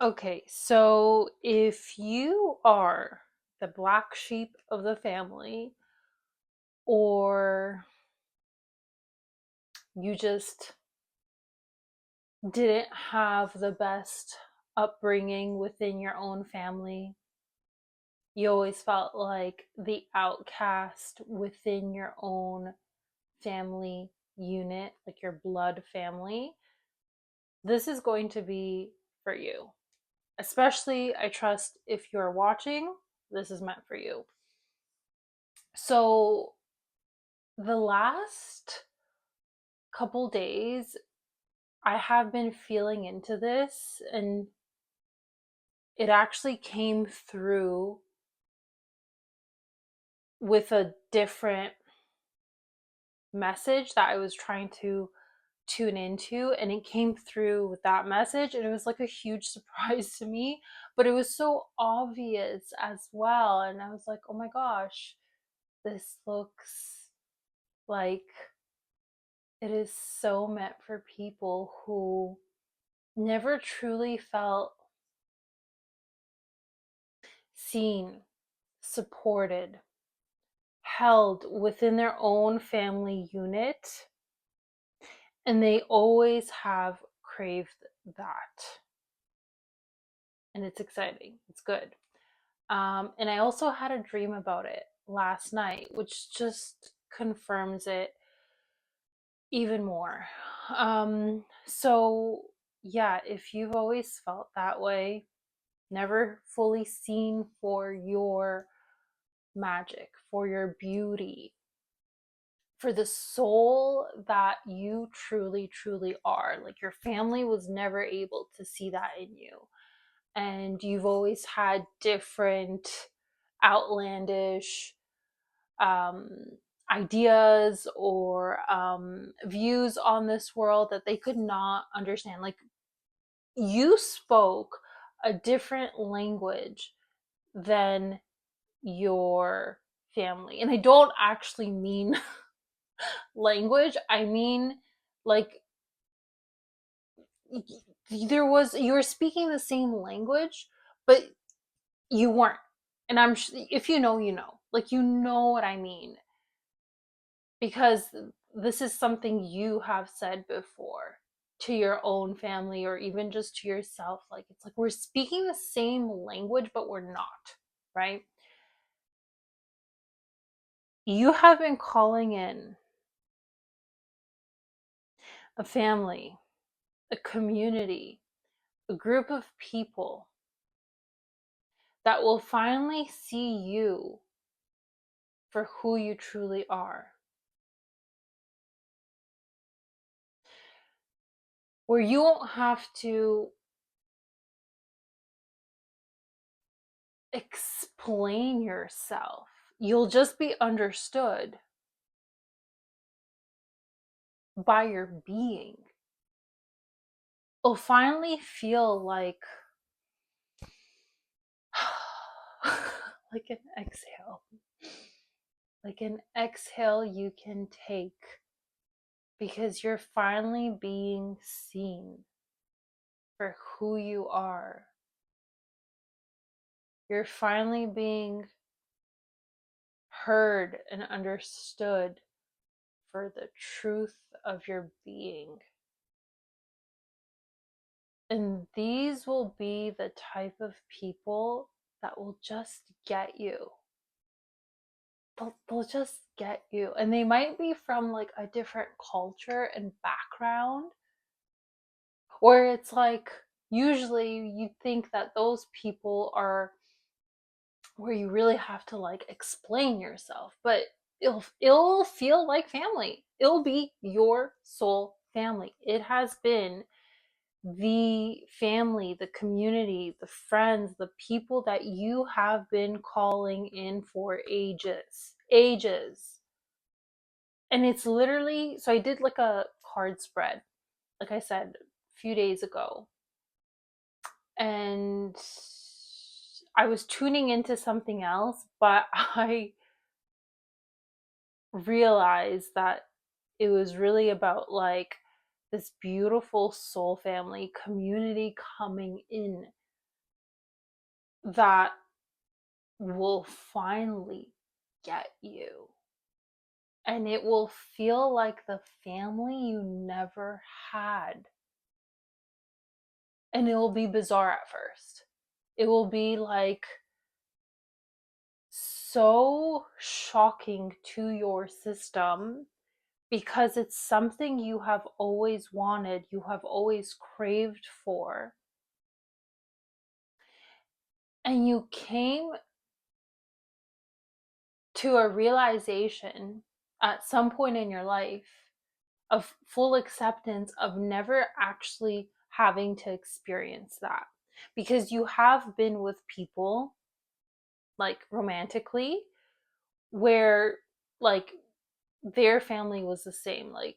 Okay, so if you are the black sheep of the family, or you just didn't have the best upbringing within your own family, you always felt like the outcast within your own family unit, like your blood family, this is going to be for you. Especially, I trust if you're watching, this is meant for you. So, the last couple days, I have been feeling into this, and it actually came through with a different message that I was trying to tune into, and it came through with that message, and it was like a huge surprise to me, but it was so obvious as well. And I was like, oh my gosh, this looks like it is so meant for people who never truly felt seen, supported, held within their own family unit, and they always have craved that. And it's exciting, it's good. And I also had a dream about it last night, which just confirms it even more. So, yeah, if you've always felt that way, never fully seen for your magic, for your beauty, for the soul that you truly, truly are. Like your family was never able to see that in you. And you've always had different outlandish um, ideas or views on this world that they could not understand. Like you spoke a different language than your family. And I don't actually mean language, I mean like you were speaking the same language, but you weren't. And if you know, you know. Like you know what I mean, because this is something you have said before to your own family or even just to yourself. Like it's like we're speaking the same language, but we're not, right? You have been calling in a family, a community, a group of people that will finally see you for who you truly are. Where you won't have to explain yourself. You'll just be understood by your being. It'll finally feel like an exhale. Like an exhale you can take because you're finally being seen for who you are. You're finally being heard and understood for the truth of your being. And these will be the type of people that will just get you. They'll just get you. And they might be from like a different culture and background, where it's like usually you think that those people are where you really have to like explain yourself, but it'll feel like family. It'll be your soul family. It has been the family, the community, the friends, the people that you have been calling in for ages. Ages. And it's literally, so I did like a card spread, like I said a few days ago. And I was tuning into something else, but I realized that it was really about like this beautiful soul family community coming in that will finally get you. And it will feel like the family you never had. And it will be bizarre at first. It will be like so shocking to your system because it's something you have always wanted, you have always craved for. And you came to a realization at some point in your life of full acceptance of never actually having to experience that. Because you have been with people, like romantically, where like their family was the same. Like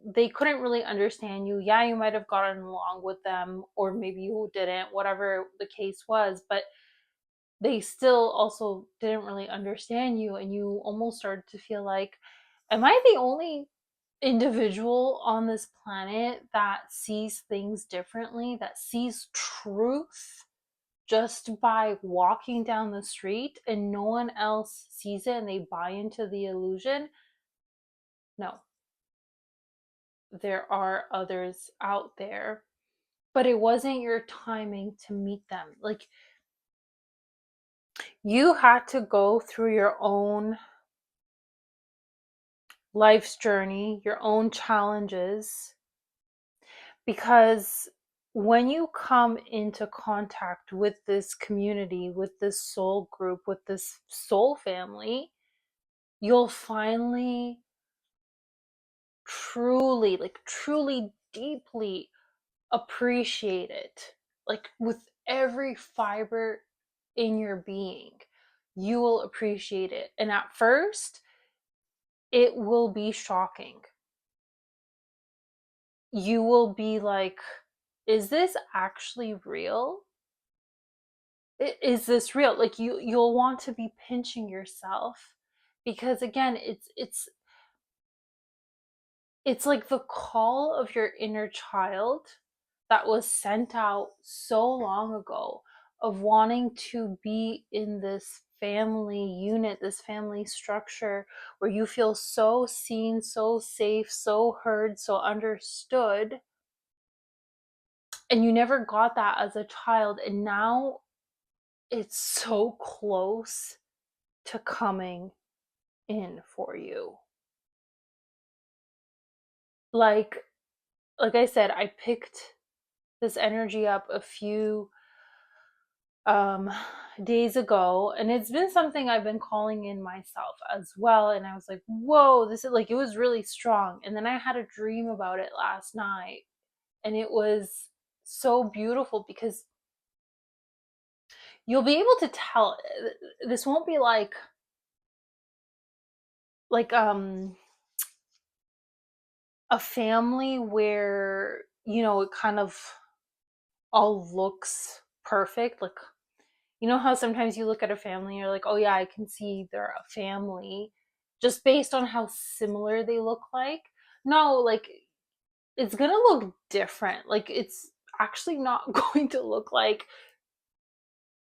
they couldn't really understand you. Yeah, you might have gotten along with them, or maybe you didn't, whatever the case was, but they still also didn't really understand you. And you almost started to feel like, am I the only individual on this planet that sees things differently, that sees truth just by walking down the street and no one else sees it and they buy into the illusion? No, there are others out there, but it wasn't your timing to meet them. Like, you had to go through your own life's journey, your own challenges, because when you come into contact with this community, with this soul group, with this soul family, you'll finally truly, like truly deeply appreciate it. Like with every fiber in your being, you will appreciate it. And at first, it will be shocking. You will be like, is this actually real? Is this real? Like you'll want to be pinching yourself because again, it's like the call of your inner child that was sent out so long ago, of wanting to be in this family unit, this family structure where you feel so seen, so safe, so heard, so understood. And you never got that as a child. And now it's so close to coming in for you. Like like I said, I picked this energy up a few um days ago, and it's been something I've been calling in myself as well. And I was like, whoa, this is like, it was really strong. And then I had a dream about it last night, and it was so beautiful because you'll be able to tell. This won't be like a family where, you know, it kind of all looks perfect. Like, you know how sometimes you look at a family and you're like, oh yeah, I can see they're a family just based on how similar they look like? No, like it's gonna look different. Like it's actually not going to look like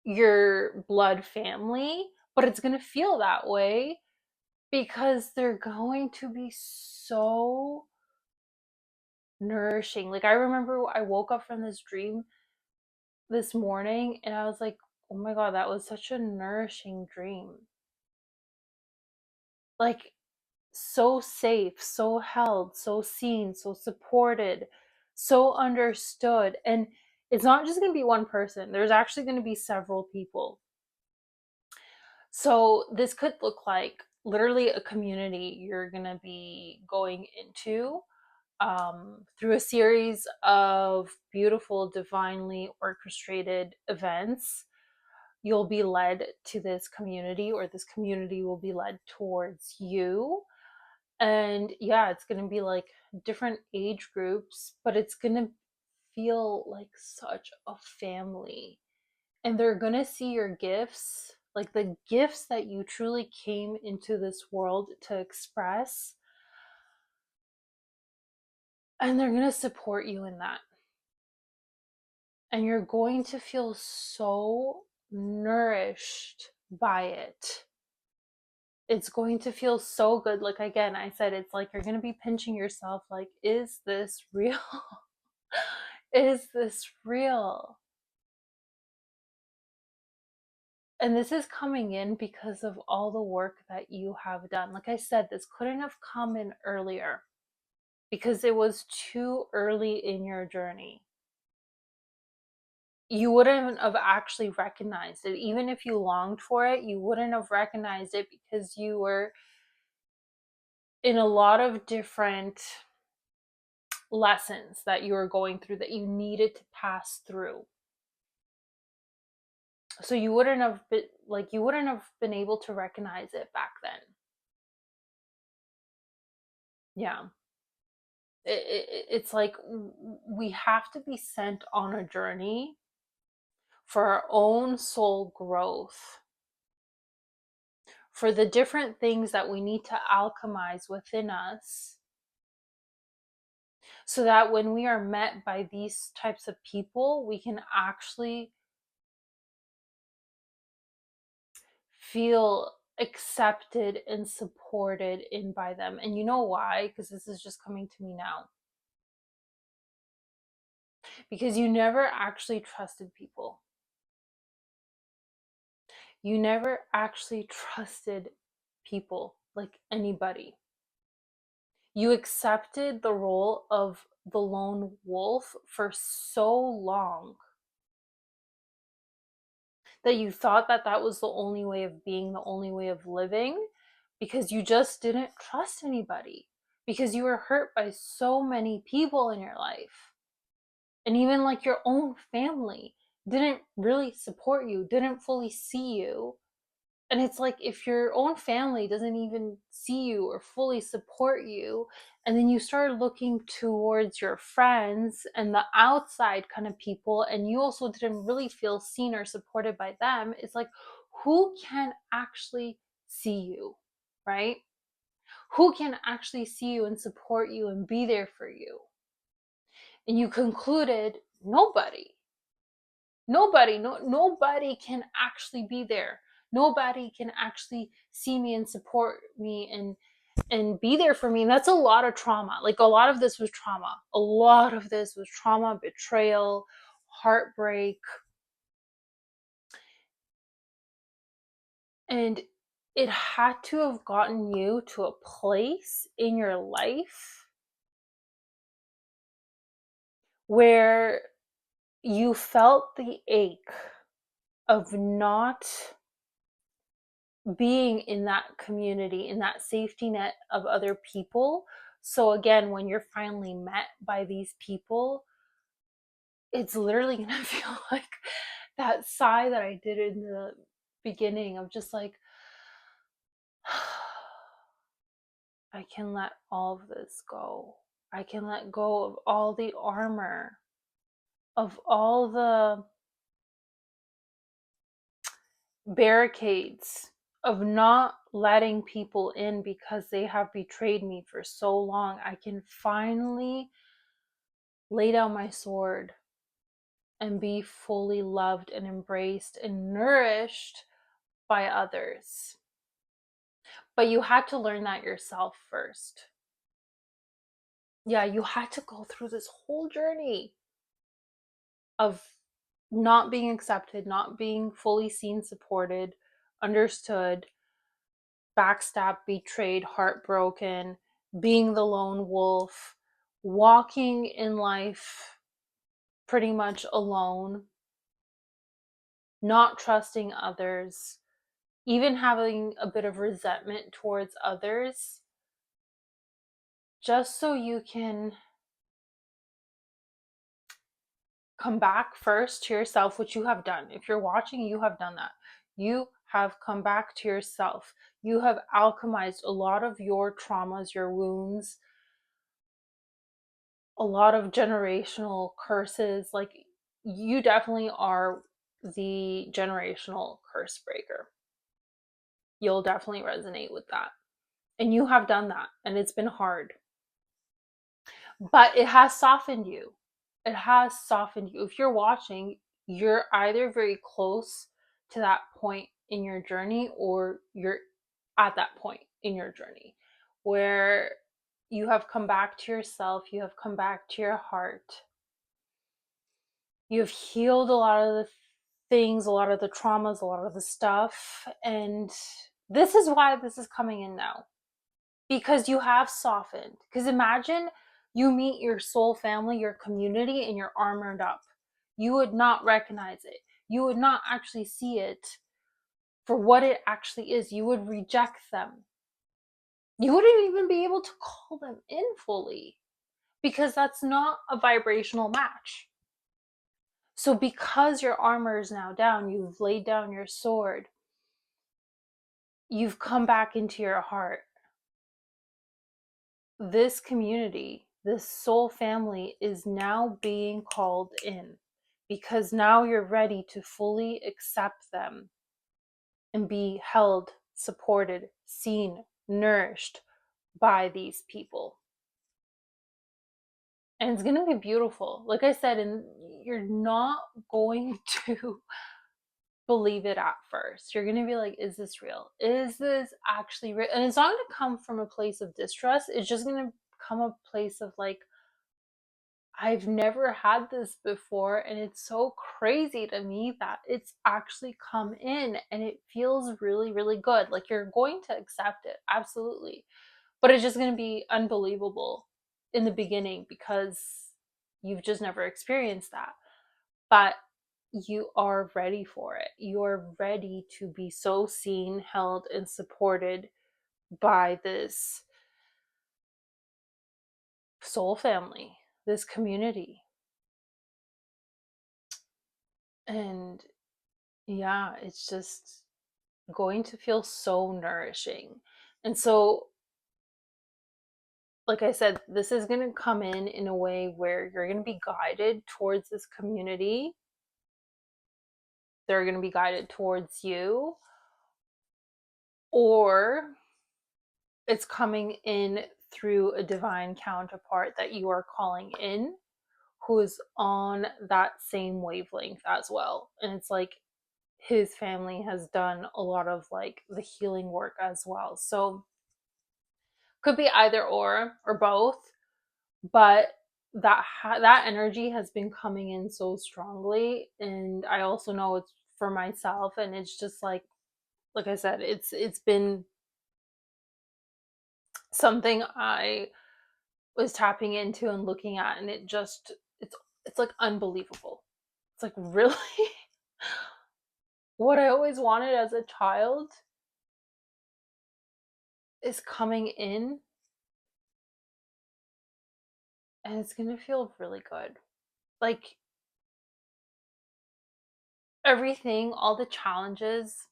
your blood family, but it's gonna feel that way because they're going to be so nourishing. Like I remember I woke up from this dream this morning and I was like, oh my God, that was such a nourishing dream. Like, so safe, so held, so seen, so supported, so understood. And it's not just going to be one person, there's actually going to be several people. So, this could look like literally a community you're going to be going into through a series of beautiful, divinely orchestrated events. You'll be led to this community, or this community will be led towards you. And yeah, it's going to be like different age groups, but it's going to feel like such a family. And they're going to see your gifts, like the gifts that you truly came into this world to express. And they're going to support you in that. And you're going to feel so nourished by it. It's going to feel so good. Like, again, I said, it's like you're going to be pinching yourself, like, is this real? Is this real? And this is coming in because of all the work that you have done. Like I said, this couldn't have come in earlier because it was too early in your journey. You wouldn't have actually recognized it. Even if you longed for it, you wouldn't have recognized it because you were in a lot of different lessons that you were going through that you needed to pass through. So you wouldn't have been able to recognize it back then. Yeah. It's like we have to be sent on a journey for our own soul growth, for the different things that we need to alchemize within us, so that when we are met by these types of people, we can actually feel accepted and supported in by them. And you know why? Because this is just coming to me now. Because you never actually trusted people. You never actually trusted people, like anybody. You accepted the role of the lone wolf for so long that you thought that that was the only way of being, the only way of living, because you just didn't trust anybody, because you were hurt by so many people in your life. And even like your own family didn't really support you, didn't fully see you. And it's like if your own family doesn't even see you or fully support you, and then you start looking towards your friends and the outside kind of people, and you also didn't really feel seen or supported by them, it's like, who can actually see you, right? Who can actually see you and support you and be there for you? And you concluded nobody. Nobody can actually be there. Nobody can actually see me and support me and be there for me. And that's a lot of trauma. Like a lot of this was trauma. A lot of this was trauma, betrayal, heartbreak. And it had to have gotten you to a place in your life where you felt the ache of not being in that community, in that safety net of other people. So again, when you're finally met by these people, it's literally gonna feel like that sigh that I did in the beginning of just like, I can let all of this go. I can let go of all the armor, of all the barricades, of not letting people in because they have betrayed me for so long. I can finally lay down my sword and be fully loved and embraced and nourished by others. But you had to learn that yourself first. Yeah, you had to go through this whole journey of not being accepted, not being fully seen, supported, understood, backstabbed, betrayed, heartbroken, being the lone wolf, walking in life pretty much alone, not trusting others, even having a bit of resentment towards others, just so you can come back first to yourself, which you have done. If you're watching, you have done that. You have come back to yourself. You have alchemized a lot of your traumas, your wounds, a lot of generational curses. Like, you definitely are the generational curse breaker. You'll definitely resonate with that. And you have done that, and it's been hard. But it has softened you. it has softened you. If you're watching, you're either very close to that point in your journey, or you're at that point in your journey where you have come back to yourself, you have come back to your heart, you've healed a lot of the things, a lot of the traumas, a lot of the stuff. And this is why this is coming in now, because you have softened. Because imagine you meet your soul family, your community, and you're armored up. You would not recognize it. You would not actually see it for what it actually is. You would reject them. You wouldn't even be able to call them in fully, because that's not a vibrational match. So because your armor is now down, you've laid down your sword, you've come back into your heart. This community, this soul family is now being called in, because now you're ready to fully accept them and be held, supported, seen, nourished by these people. And it's going to be beautiful. Like I said, and you're not going to believe it at first. You're going to be like, is this real? Is this actually real? And it's not going to come from a place of distrust. It's just going to come a place of like, I've never had this before, and it's so crazy to me that it's actually come in, and it feels really, really good. Like, you're going to accept it, absolutely. But it's just going to be unbelievable in the beginning, because you've just never experienced that. But you are ready for it. You are ready to be so seen, held, and supported by this soul family, this community. And yeah, it's just going to feel so nourishing. And so, like I said, this is going to come in a way where you're going to be guided towards this community. They're going to be guided towards you, or it's coming in through a divine counterpart that you are calling in, who is on that same wavelength as well. And it's like his family has done a lot of like the healing work as well. So could be either or both, but that energy has been coming in so strongly. And I also know it's for myself, and it's just like I said, it's been something I was tapping into and looking at, and it's like unbelievable. It's like, really, what I always wanted as a child is coming in, and it's gonna feel really good. Like, everything, all the challenges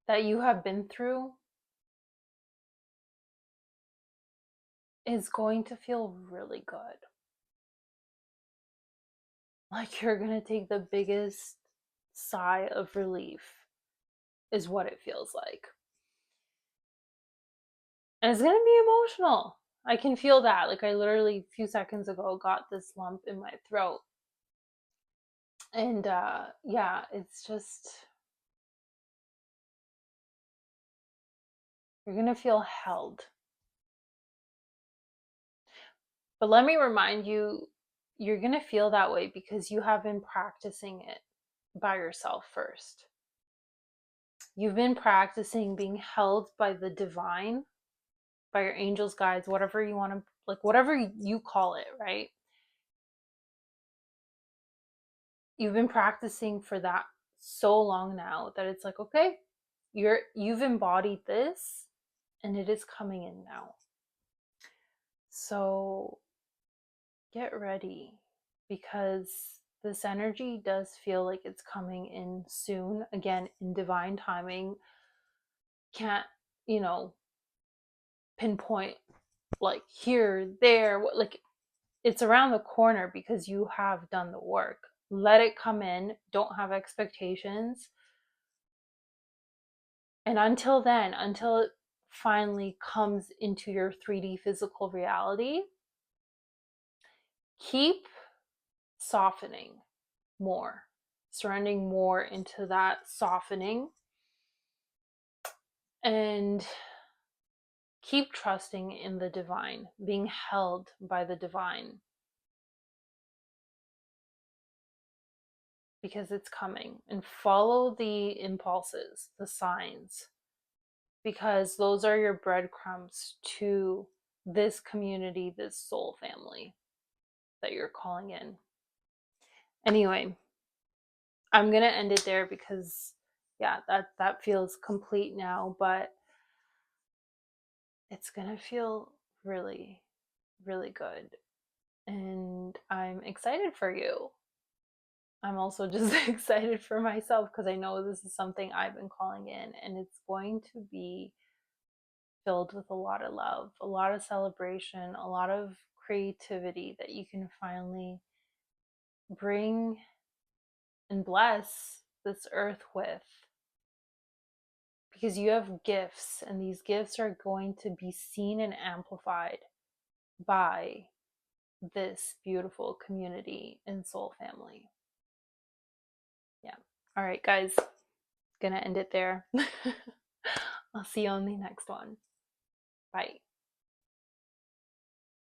that you have been through is going to feel really good. Like, you're gonna take the biggest sigh of relief, is what it feels like. And it's gonna be emotional. I can feel that. Like, I literally a few seconds ago got this lump in my throat. And yeah, it's just, you're gonna feel held. But let me remind you, you're gonna feel that way because you have been practicing it by yourself first. You've been practicing being held by the divine, by your angels, guides, whatever you want to, like, whatever you call it, right? You've been practicing for that so long now that it's like, okay, you've embodied this, and it is coming in now. So get ready, because this energy does feel like it's coming in soon, again, in divine timing. Can't, you know, pinpoint like here, there, like, it's around the corner because you have done the work. Let it come in. Don't have expectations. And until then, until it finally comes into your 3D physical reality, keep softening more, surrendering more into that softening, and keep trusting in the divine, being held by the divine, because it's coming. And follow the impulses, the signs, because those are your breadcrumbs to this community, this soul family that you're calling in. Anyway, I'm going to end it there because yeah, that feels complete now, but it's going to feel really, really good. And I'm excited for you. I'm also just excited for myself because I know this is something I've been calling in, and it's going to be filled with a lot of love, a lot of celebration, a lot of creativity that you can finally bring and bless this earth with. Because you have gifts, and these gifts are going to be seen and amplified by this beautiful community and soul family. Yeah. All right, guys, gonna end it there. I'll see you on the next one. Bye.